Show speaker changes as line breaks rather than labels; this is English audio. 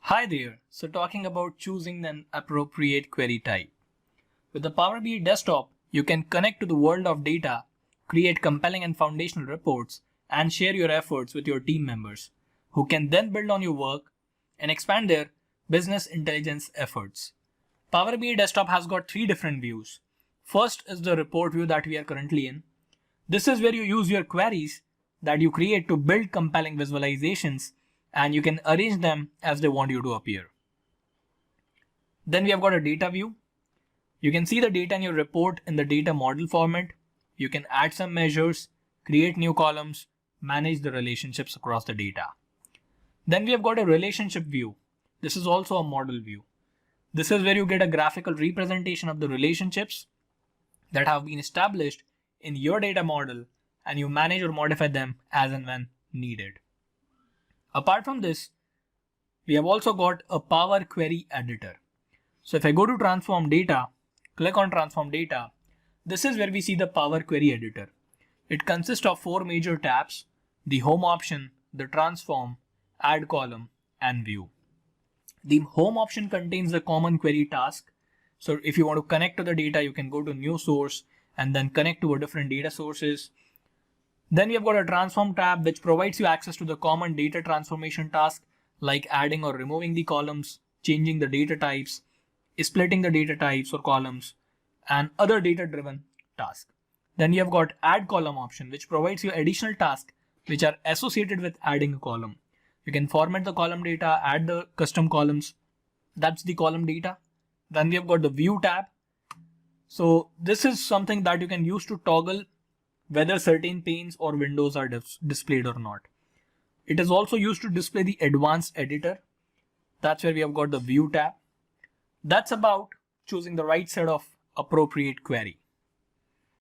Hi there, so talking about choosing an appropriate query type. With the Power BI desktop, you can connect to the world of data, create compelling and foundational reports, and share your efforts with your team members, who can then build on your work and expand their business intelligence efforts. Power BI desktop has got three different views. First is the report view that we are currently in. This is where you use your queries that you create to build compelling visualizations, and you can arrange them as they want you to appear. Then we have got a data view. You can see the data in your report in the data model format. You can add some measures, create new columns, manage the relationships across the data. Then we have got a relationship view. This is also a model view. This is where you get a graphical representation of the relationships that have been established in your data model, and you manage or modify them as and when needed. Apart from this, we have also got a Power Query Editor. So if I go to Transform Data, click on Transform Data, this is where we see the Power Query Editor. It consists of four major tabs: the Home option, the Transform, Add Column, and View. The Home option contains the common query task. So if you want to connect to the data, you can go to New Source and then connect to a different data sources. Then we have got a Transform tab, which provides you access to the common data transformation task, like adding or removing the columns, changing the data types, splitting the data types or columns, and other data-driven tasks. Then you have got Add Column option, which provides you additional tasks which are associated with adding a column. You can format the column data, add the custom columns. That's the column data. Then we have got the View tab. So this is something that you can use to toggle whether certain panes or windows are displayed or not. It is also used to display the advanced editor. That's where we have got the View tab. That's about choosing the right set of appropriate query.